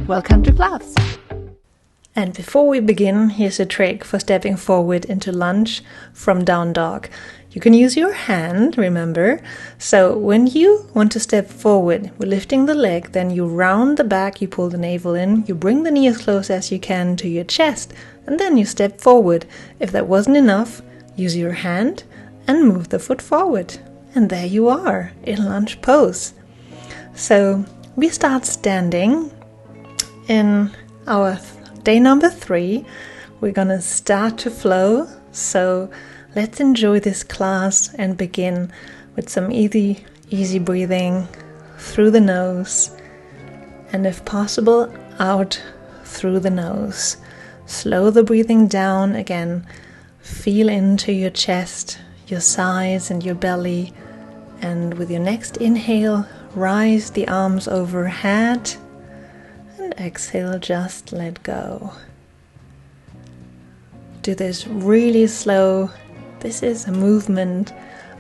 Welcome to class! And before we begin, here's a trick for stepping forward into lunge from down dog. You can use your hand, remember. So when you want to step forward, we're lifting the leg, then you round the back, you pull the navel in, you bring the knee as close as you can to your chest, and then you step forward. If that wasn't enough, use your hand and move the foot forward. And there you are, in lunge pose. So we start standing in our day number 3. We're gonna start to flow. So let's enjoy this class and begin with some easy breathing through the nose, and if possible, out through the nose. Slow the breathing down again. Feel into your chest, your sides and your belly, and with your next inhale, rise the arms overhead, and exhale, just let go. Do this really slow. This is a movement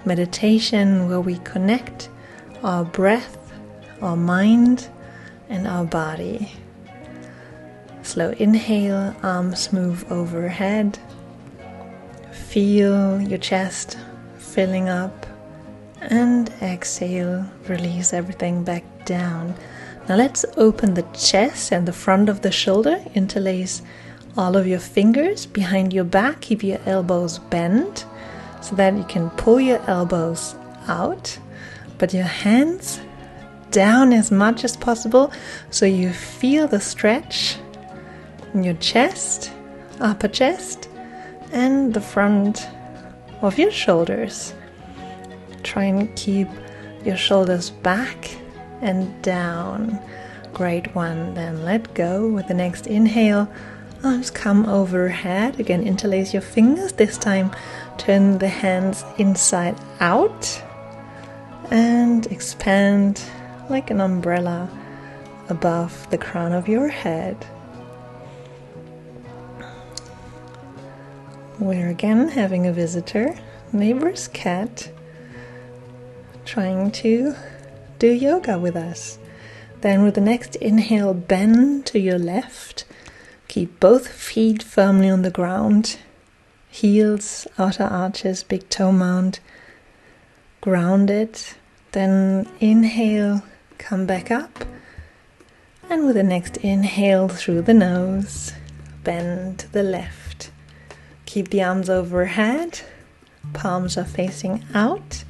meditation where we connect our breath, our mind, and our body. Slow inhale, arms move overhead. Feel your chest filling up, and exhale, release everything back down. Now let's open the chest and the front of the shoulder, interlace all of your fingers behind your back, keep your elbows bent so that you can pull your elbows out, but your hands down as much as possible so you feel the stretch in your chest, upper chest, and the front of your shoulders. Try and keep your shoulders back and down. Great one. Then let go with the next inhale. Arms come overhead. Again, interlace your fingers. This time, turn the hands inside out and expand like an umbrella above the crown of your head. We're again having a visitor, neighbor's cat, trying to do yoga with us. Then with the next inhale, bend to your left. Keep both feet firmly on the ground. Heels, outer arches, big toe mound. Grounded. Then inhale, come back up. And with the next inhale through the nose, bend to the left. Keep the arms overhead. Palms are facing out.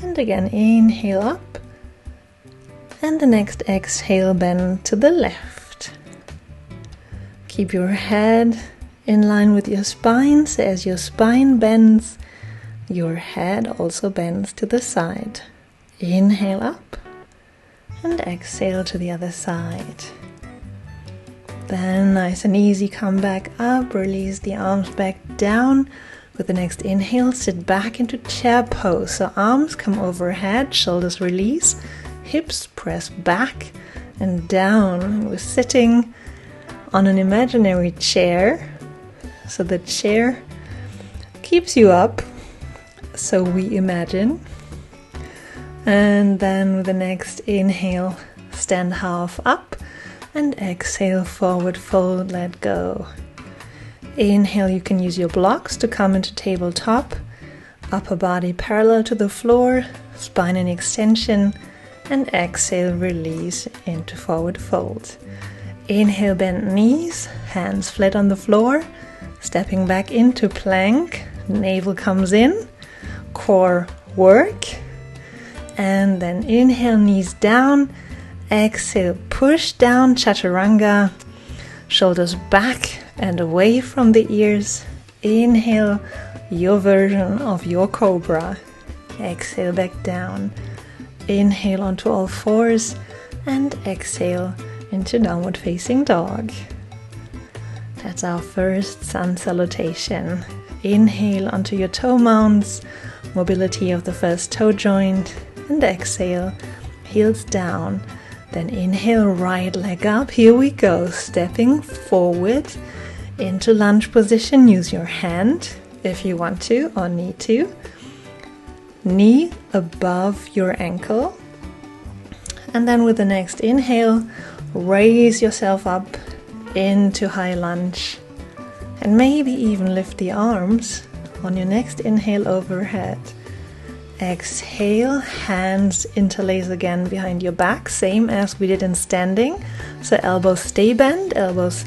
And again, inhale up. And the next exhale, bend to the left. Keep your head in line with your spine, so as your spine bends, your head also bends to the side. Inhale up and exhale to the other side. Then nice and easy, come back up, release the arms back down. With the next inhale, sit back into chair pose. So arms come overhead, shoulders release, hips press back and down. We're sitting on an imaginary chair, so the chair keeps you up, so we imagine. And then with the next inhale, stand half up and exhale, forward fold, let go. Inhale, you can use your blocks to come into tabletop, upper body parallel to the floor, spine in extension, and exhale, release into forward fold. Inhale, bend knees, hands flat on the floor, stepping back into plank, navel comes in, core work, and then inhale, knees down, exhale, push down, chaturanga, shoulders back and away from the ears. Inhale, your version of your cobra. Exhale, back down. Inhale onto all fours and exhale into downward facing dog. That's our first sun salutation. Inhale onto your toe mounts, mobility of the first toe joint, and exhale, heels down. Then inhale, right leg up. Here we go, stepping forward into lunge position. Use your hand if you want to or need to. Knee above your ankle. And then with the next inhale, Raise yourself up into high lunge. And maybe even lift the arms on your next inhale overhead. Exhale, hands interlace again behind your back, same as we did in standing. So elbows stay bent, elbows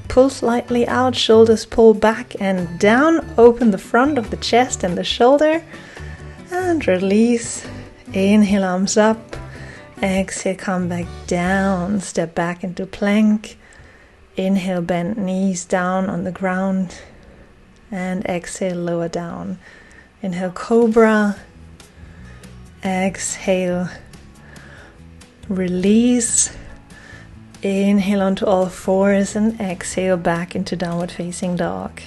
pull slightly out, shoulders pull back and down. Open the front of the chest and the shoulder. And release. Inhale, arms up. Exhale, come back down. Step back into plank. Inhale, bend knees down on the ground. And exhale, lower down. Inhale, cobra. Exhale, release. Inhale onto all fours and exhale back into downward facing dog.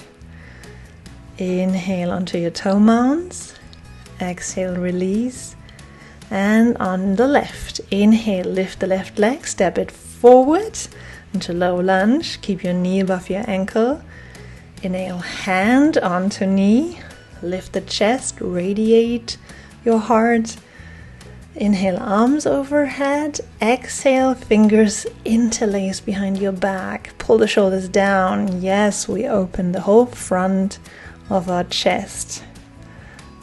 Inhale onto your toe mounts. Exhale, release. And on the left, inhale, lift the left leg, step it forward into low lunge. Keep your knee above your ankle. Inhale, hand onto knee. Lift the chest, radiate your heart. Inhale, arms overhead. Exhale, fingers interlace behind your back. Pull the shoulders down. Yes, we open the whole front of our chest.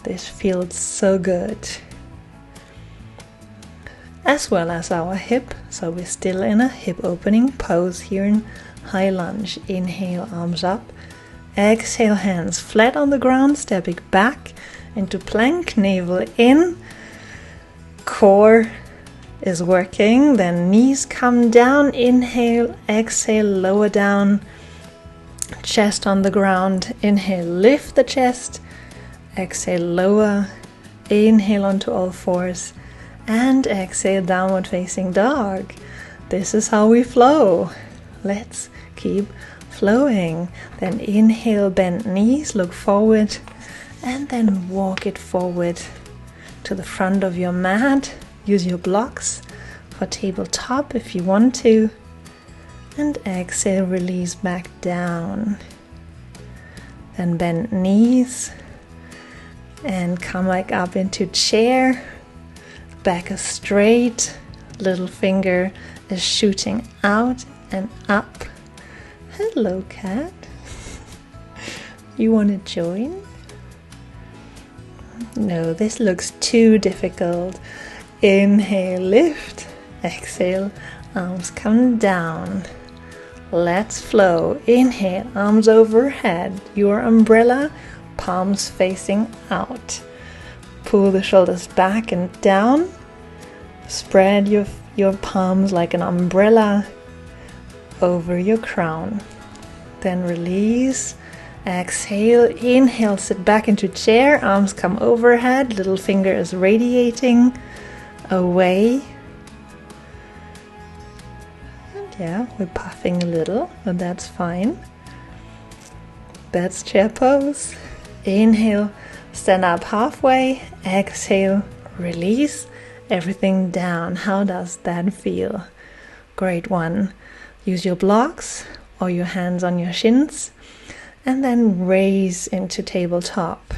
This feels so good. As well as our hip. So we're still in a hip opening pose here in high lunge. Inhale, arms up. Exhale, hands flat on the ground, stepping back into plank, navel in. Core is working, then knees come down. Inhale, exhale, lower down. Chest on the ground. Inhale, lift the chest. Exhale, lower. Inhale onto all fours. And exhale, downward facing dog. This is how we flow. Let's keep flowing. Then inhale, bend knees, look forward. And then walk it forward to the front of your mat. Use your blocks for tabletop if you want to. And exhale, release back down. Then bend knees. And come back up into chair. Back is straight. Little finger is shooting out and up. Hello, cat. You want to join? No, this looks too difficult. Inhale, lift. Exhale, arms come down. Let's flow. Inhale, arms overhead. Your umbrella, palms facing out. Pull the shoulders back and down. Spread your palms like an umbrella over your crown. Then release. Exhale, inhale, sit back into chair, arms come overhead, little finger is radiating away. And yeah, we're puffing a little, but that's fine. That's chair pose. Inhale, stand up halfway. Exhale, release everything down. How does that feel? Great one. Use your blocks or your hands on your shins. And then raise into tabletop.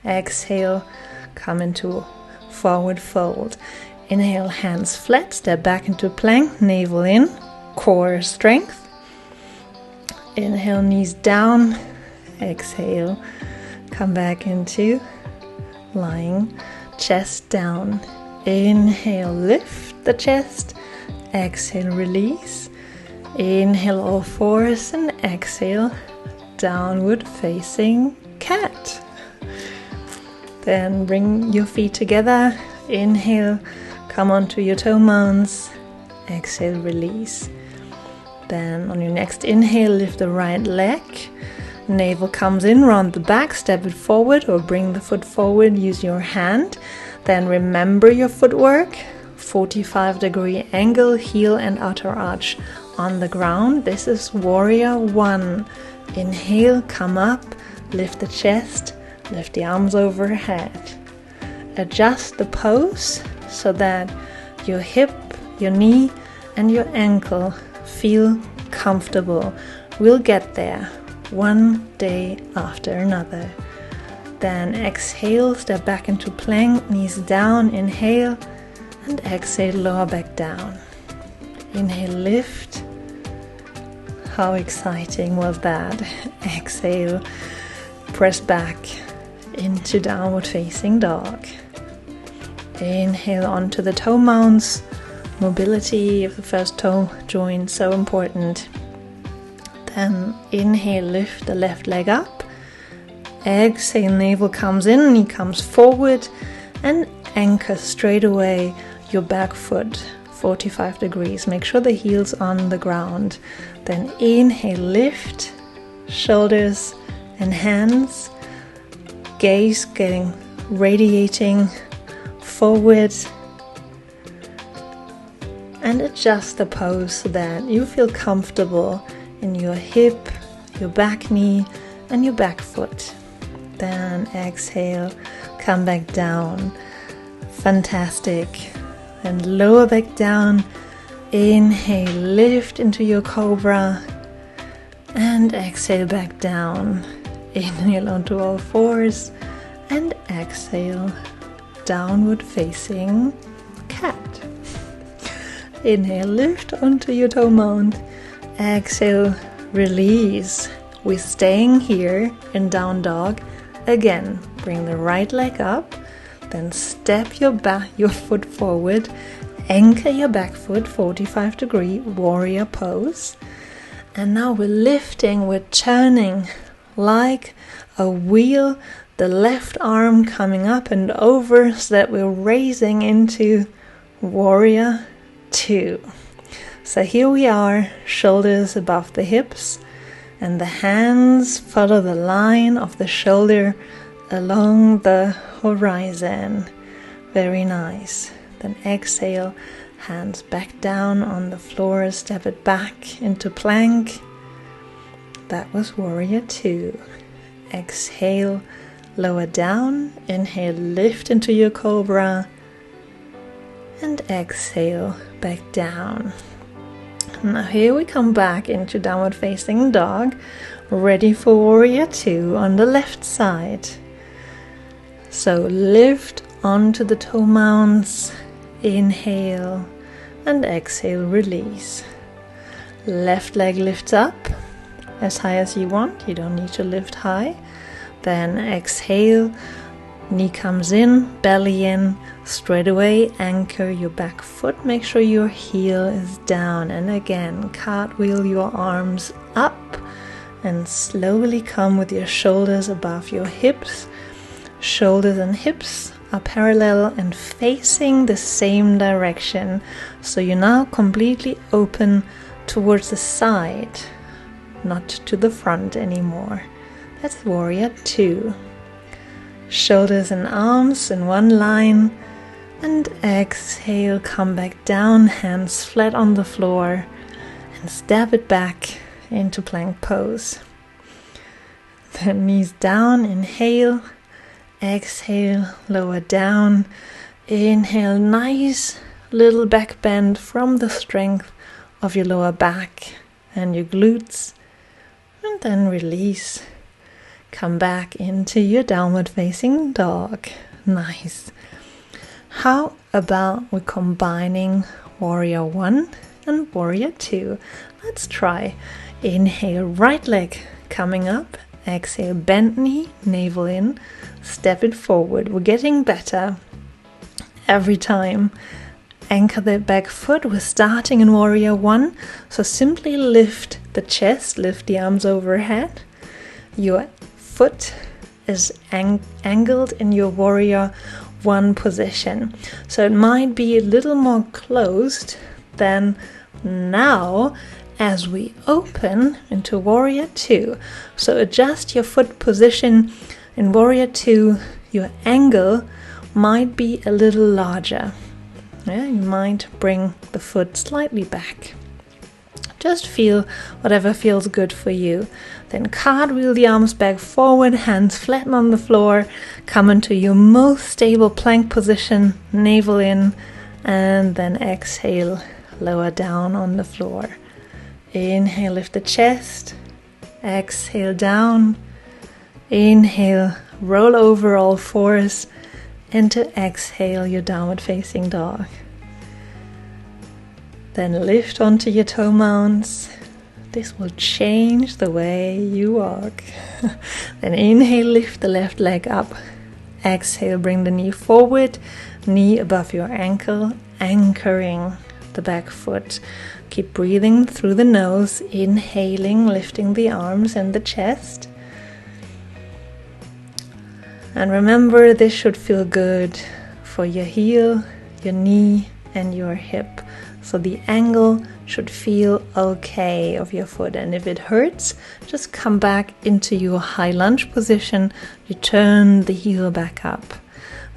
Exhale, come into forward fold. Inhale, hands flat, step back into plank, navel in, core strength. Inhale, knees down. Exhale, come back into lying, chest down. Inhale, lift the chest. Exhale, release. Inhale, all fours, and exhale, downward facing cat. Then bring your feet together. Inhale, come onto your toe mounts. Exhale, release. Then on your next inhale, lift the right leg. Navel comes in, round the back, step it forward or bring the foot forward, use your hand. Then remember your footwork. 45-degree angle, heel and outer arch on the ground. This is warrior one. Inhale, come up, lift the chest, lift the arms overhead. Adjust the pose so that your hip, your knee and your ankle feel comfortable. We'll get there one day after another. Then exhale, step back into plank, knees down, inhale, and exhale, lower back down. Inhale, lift. How exciting was that? Exhale, press back into downward facing dog. Inhale onto the toe mounts. Mobility of the first toe joint, so important. Then inhale, lift the left leg up. Exhale, navel comes in, knee comes forward, and anchor straight away your back foot 45 degrees. Make sure the heel's on the ground. Then inhale, lift, shoulders and hands, gaze getting radiating forward, and adjust the pose so that you feel comfortable in your hip, your back knee and your back foot. Then exhale, come back down. Fantastic. And lower back down. Inhale, lift into your cobra, and exhale back down. Inhale onto all fours, and exhale, downward facing cat. Inhale, lift onto your toe mount. Exhale, release. We're staying here in down dog. Again, bring the right leg up, then step your foot forward. Anchor your back foot 45 degree warrior pose. And now we're lifting, we're turning like a wheel, the left arm coming up and over so that we're raising into warrior 2. So here we are, shoulders above the hips, and the hands follow the line of the shoulder along the horizon. Very nice. Then exhale, hands back down on the floor, step it back into plank. That was warrior 2. Exhale, lower down. Inhale, lift into your cobra. And exhale, back down. Now here we come back into downward facing dog, ready for warrior 2 on the left side. So lift onto the toe mounts. Inhale and exhale, release. Left leg lifts up as high as you want. You don't need to lift high. Then exhale, knee comes in, belly in. Straight away anchor your back foot. Make sure your heel is down. And again, cartwheel your arms up and slowly come with your shoulders above your hips. Shoulders and hips are parallel and facing the same direction. So you're now completely open towards the side, not to the front anymore. That's warrior 2. Shoulders and arms in one line, and exhale, come back down, hands flat on the floor, and step it back into plank pose. Then knees down, inhale. Exhale, lower down. Inhale, nice little back bend from the strength of your lower back and your glutes. And then release. Come back into your downward facing dog. Nice. How about we combining warrior 1 and warrior 2? Let's try. Inhale, right leg coming up. Exhale, bend knee, navel in, step it forward. We're getting better every time. Anchor the back foot. We're starting in warrior 1. So simply lift the chest, lift the arms overhead. Your foot is angled in your warrior 1 position. So it might be a little more closed than now as we open into warrior 2. So adjust your foot position in warrior 2. Your angle might be a little larger. Yeah, you might bring the foot slightly back. Just feel whatever feels good for you. Then cartwheel the arms back forward, hands flatten on the floor. Come into your most stable plank position, navel in, and then exhale, lower down on the floor. Inhale, lift the chest. Exhale, down. Inhale, roll over all fours. And to exhale, your downward facing dog. Then lift onto your toe mounts. This will change the way you walk. Then inhale, lift the left leg up. Exhale, bring the knee forward, knee above your ankle, anchoring the back foot. Keep breathing through the nose, inhaling, lifting the arms and the chest. And remember, this should feel good for your heel, your knee, and your hip. So the angle should feel okay of your foot. And if it hurts, just come back into your high lunge position. You turn the heel back up.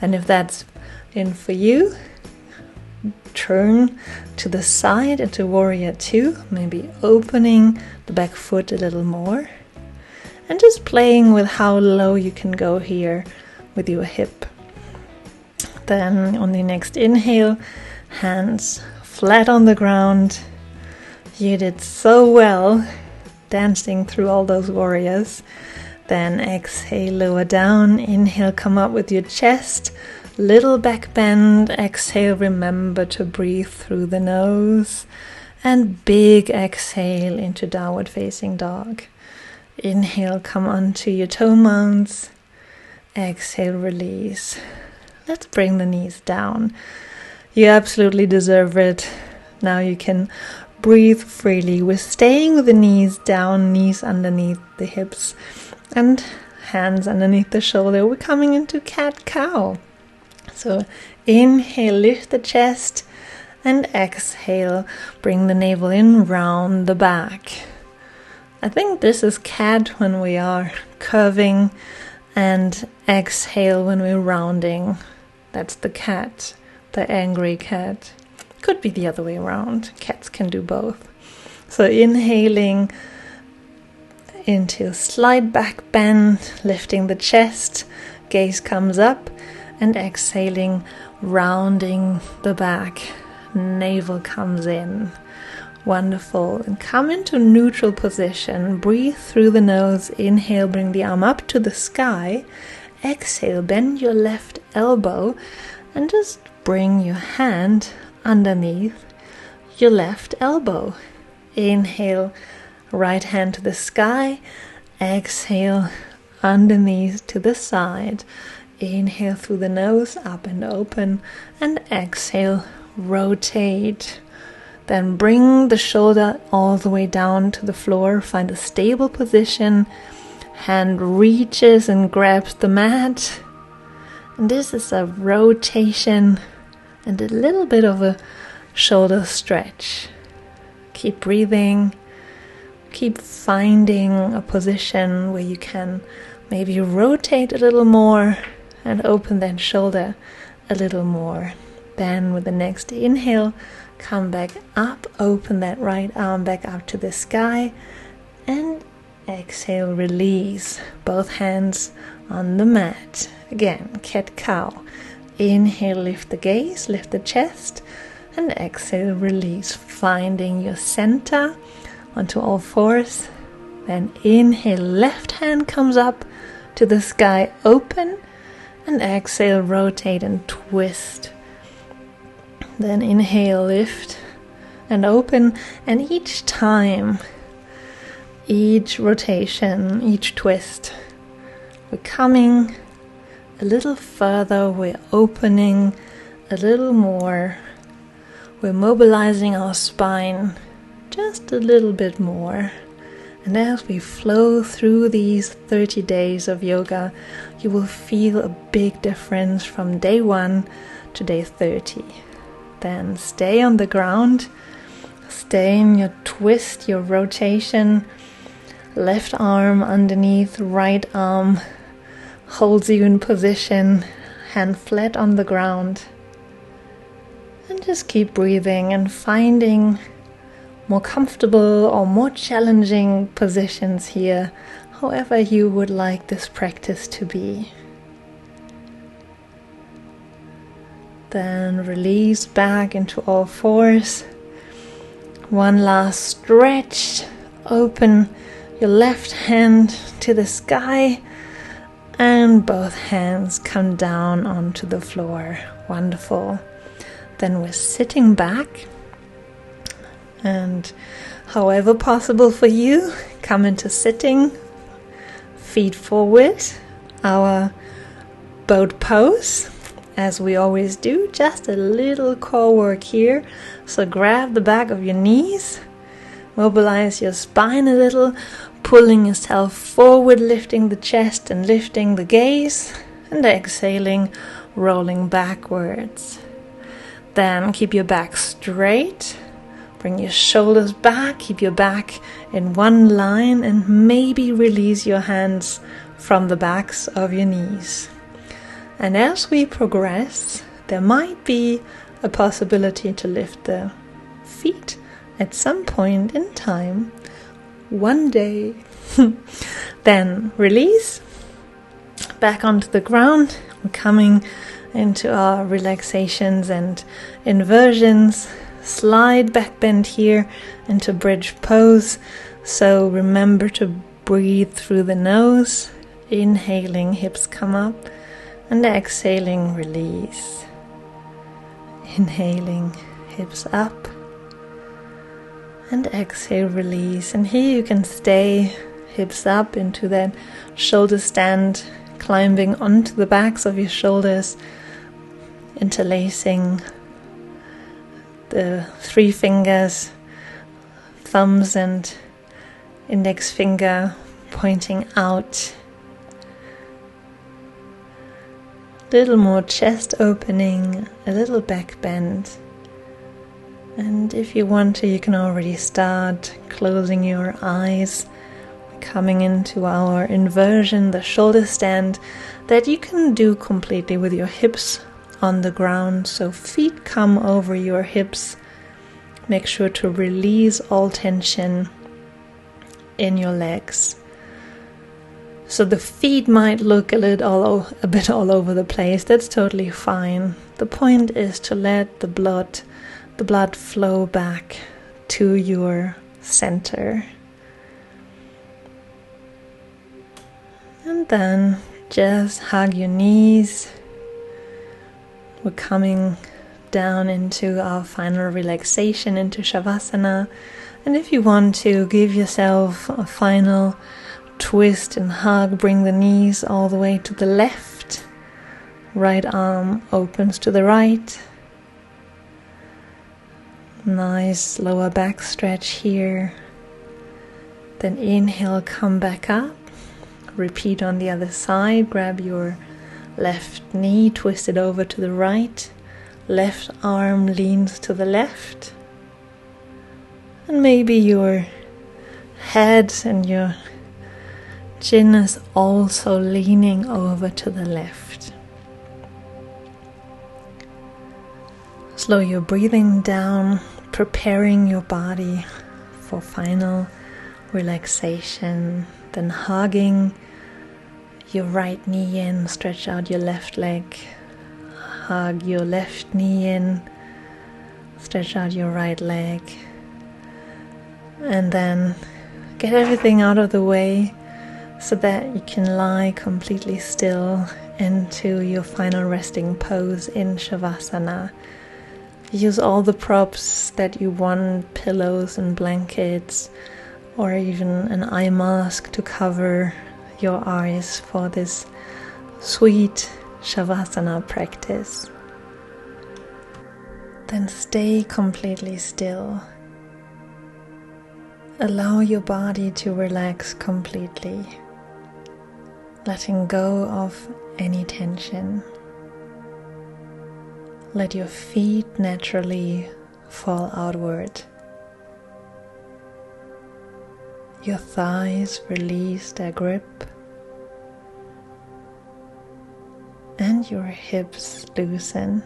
And if that's in for you, turn to the side into warrior two, maybe opening the back foot a little more. And just playing with how low you can go here with your hip. Then on the next inhale, hands flat on the ground. You did so well dancing through all those warriors. Then exhale, lower down. Inhale, come up with your chest. Little back bend. Exhale, remember to breathe through the nose. And big exhale into downward facing dog. Inhale, come onto your toe mounts. Exhale, release. Let's bring the knees down. You absolutely deserve it. Now you can breathe freely. We're staying with the knees down, knees underneath the hips, and hands underneath the shoulder. We're coming into cat-cow. So inhale, lift the chest, and exhale, bring the navel in, round the back. I think this is cat when we are curving, and exhale when we're rounding. That's the cat, the angry cat. Could be the other way around. Cats can do both. So inhaling into slight back bend, lifting the chest, gaze comes up, and exhaling, rounding the back, navel comes in. Wonderful. And come into neutral position. Breathe through the nose. Inhale, bring the arm up to the sky. Exhale, bend your left elbow and just bring your hand underneath your left elbow. Inhale, right hand to the sky. Exhale, underneath to the side. Inhale through the nose, up and open, and exhale, rotate. Then bring the shoulder all the way down to the floor. Find a stable position. Hand reaches and grabs the mat. And this is a rotation and a little bit of a shoulder stretch. Keep breathing. Keep finding a position where you can maybe rotate a little more and open that shoulder a little more. Then with the next inhale, come back up, open that right arm back up to the sky, and exhale, release. Both hands on the mat. Again, cat-cow. Inhale, lift the gaze, lift the chest, and exhale, release. Finding your center onto all fours. Then inhale, left hand comes up to the sky, open, and exhale, rotate and twist. Then inhale, lift and open, and each time, each rotation, each twist, we're coming a little further, we're opening a little more, we're mobilizing our spine just a little bit more. And as we flow through these 30 days of yoga, you will feel a big difference from day 1 to day 30. Then stay on the ground, stay in your twist, your rotation. Left arm underneath, right arm holds you in position, hand flat on the ground. And just keep breathing and finding more comfortable or more challenging positions here, however you would like this practice to be. Then release back into all fours. One last stretch. Open your left hand to the sky and both hands come down onto the floor. Wonderful. Then we're sitting back And however possible for you, come into sitting, feet forward, our boat pose, as we always do. Just a little core work here. So grab the back of your knees, mobilize your spine a little, pulling yourself forward, lifting the chest and lifting the gaze, and exhaling, rolling backwards. Then keep your back straight, bring your shoulders back, keep your back in one line, and maybe release your hands from the backs of your knees. And as we progress, there might be a possibility to lift the feet at some point in time, one day. Then release, back onto the ground. We're coming into our relaxations and inversions. Slide back bend here into bridge pose. So remember to breathe through the nose. Inhaling, hips come up, and exhaling, release. Inhaling, hips up, and exhale, release. And here you can stay hips up into that shoulder stand, climbing onto the backs of your shoulders, interlacing the 3 fingers, thumbs and index finger pointing out. Little more chest opening, a little back bend. And if you want to, you can already start closing your eyes, coming into our inversion, the shoulder stand, that you can do completely with your hips on the ground. So feet come over your hips. Make sure to release all tension in your legs. So the feet might look a bit all over the place. That's totally fine. The point is to let the blood flow back to your center. And then just hug your knees. We're coming down into our final relaxation, into Savasana. And if you want to, give yourself a final twist and hug. Bring the knees all the way to the left. Right arm opens to the right. Nice lower back stretch here. Then inhale, come back up. Repeat on the other side. Grab your left knee, twist it over to the right. Left arm leans to the left. And maybe your head and your chin is also leaning over to the left. Slow your breathing down, preparing your body for final relaxation. Then hugging your right knee in, stretch out your left leg. Hug your left knee in, stretch out your right leg. And then get everything out of the way so that you can lie completely still into your final resting pose in Savasana. Use all the props that you want, pillows and blankets, or even an eye mask to cover your eyes for this sweet Savasana practice. Then stay completely still. Allow your body to relax completely, letting go of any tension. Let your feet naturally fall outward. Your thighs release their grip, and your hips loosen,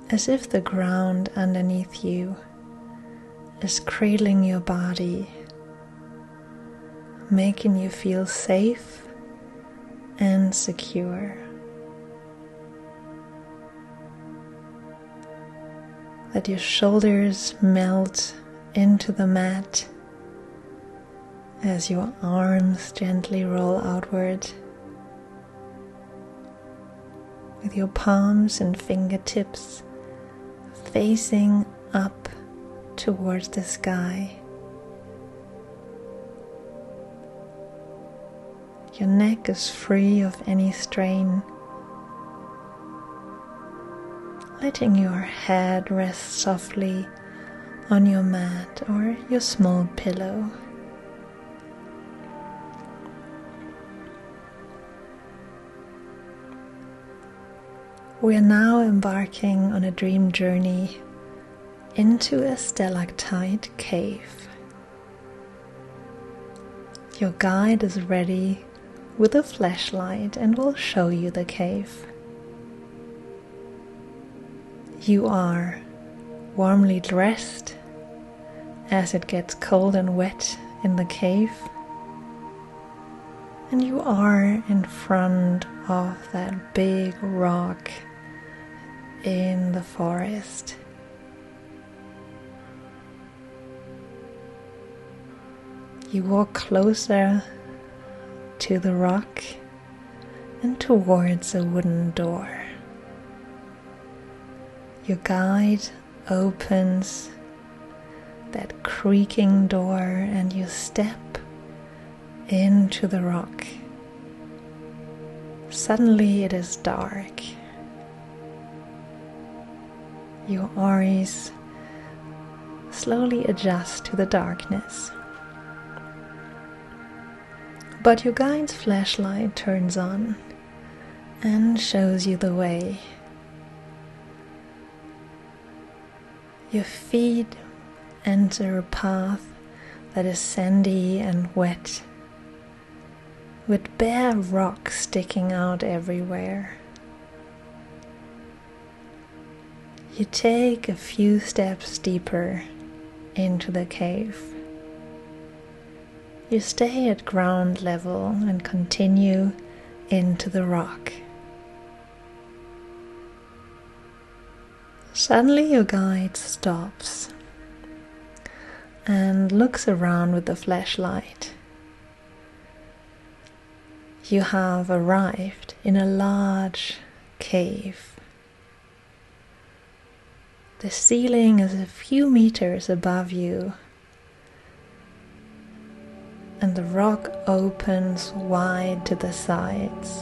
as if the ground underneath you is cradling your body, making you feel safe and secure. Let your shoulders melt into the mat as your arms gently roll outward, with your palms and fingertips facing up towards the sky. Your neck is free of any strain, letting your head rest softly on your mat or your small pillow. We are now embarking on a dream journey into a stalactite cave. Your guide is ready with a flashlight and will show you the cave. You are warmly dressed as it gets cold and wet in the cave, and you are in front of that big rock in the forest. You walk closer to the rock and towards a wooden door. Your guide opens that creaking door and you step into the rock. Suddenly it is dark. Your eyes slowly adjust to the darkness. But your guide's flashlight turns on and shows you the way. Your feet enter a path that is sandy and wet, with bare rocks sticking out everywhere. You take a few steps deeper into the cave. You stay at ground level and continue into the rock. Suddenly your guide stops and looks around with the flashlight. You have arrived in a large cave. The ceiling is a few meters above you, and the rock opens wide to the sides.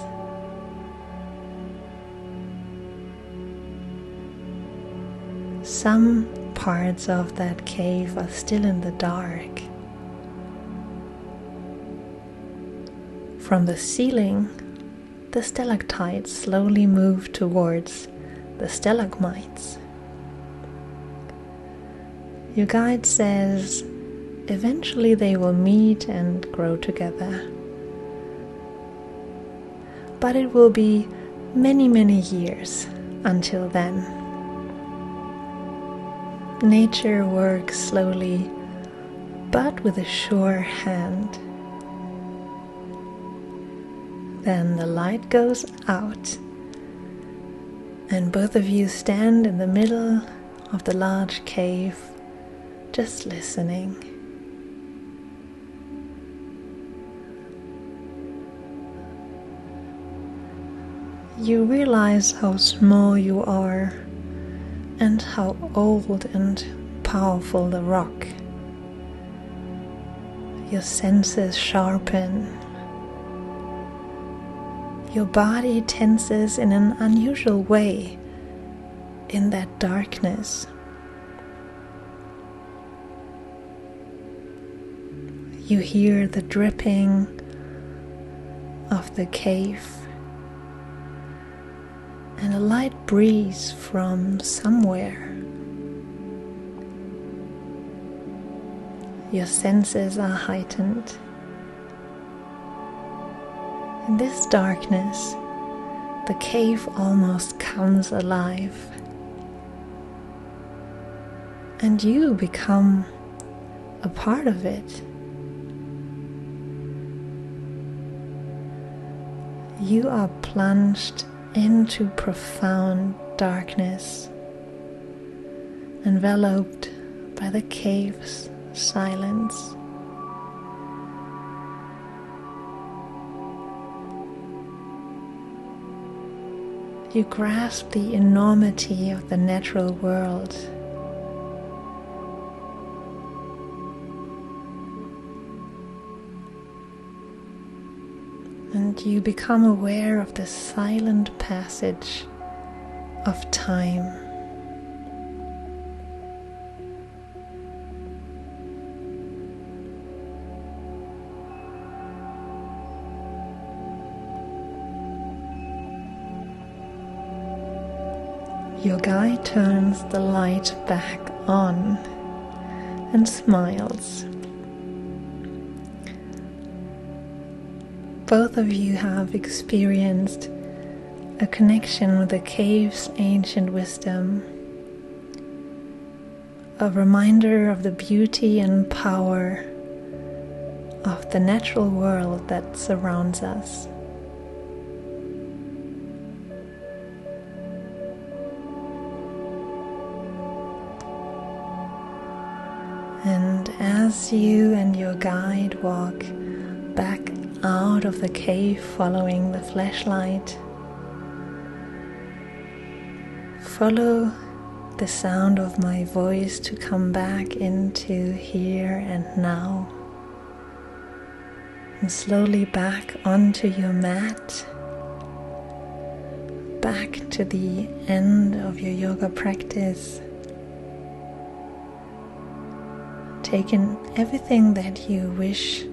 Some parts of that cave are still in the dark. From the ceiling, the stalactites slowly move towards the stalagmites. Your guide says eventually they will meet and grow together. But it will be many, many years until then. Nature works slowly, but with a sure hand. Then the light goes out, and both of you stand in the middle of the large cave, just listening. You realize how small you are and how old and powerful the rock. Your senses sharpen. Your body tenses in an unusual way in that darkness. You hear the dripping of the cave and a light breeze from somewhere. Your senses are heightened. In this darkness, the cave almost comes alive, and you become a part of it. You are plunged into profound darkness, enveloped by the cave's silence. you grasp the enormity of the natural world. And you become aware of the silent passage of time. Your guide turns the light back on and smiles. Both of you have experienced a connection with the cave's ancient wisdom, a reminder of the beauty and power of the natural world that surrounds us. And as you and your guide walk back out of the cave following the flashlight, follow the sound of my voice to come back into here and now, and slowly back onto your mat, back to the end of your yoga practice. Take in everything that you wish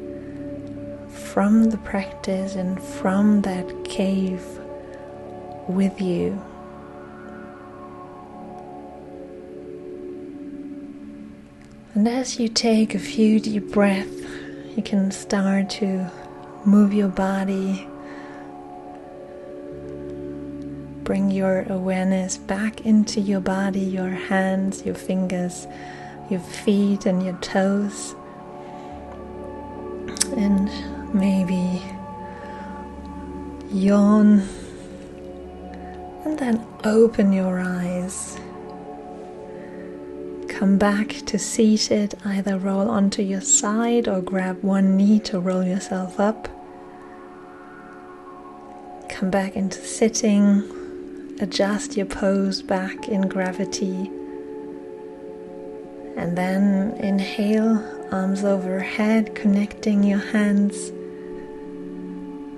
from the practice and from that cave with you. And as you take a few deep breaths, you can start to move your body. Bring your awareness back into your body, your hands, your fingers, your feet and your toes, and maybe yawn, and then open your eyes. Come back to seated, either roll onto your side or grab one knee to roll yourself up. Come back into sitting, adjust your pose back in gravity. And then inhale, arms overhead, connecting your hands.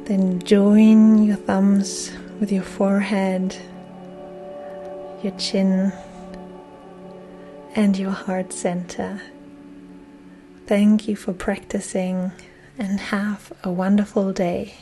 Then join your thumbs with your forehead, your chin, and your heart center. Thank you for practicing, and have a wonderful day.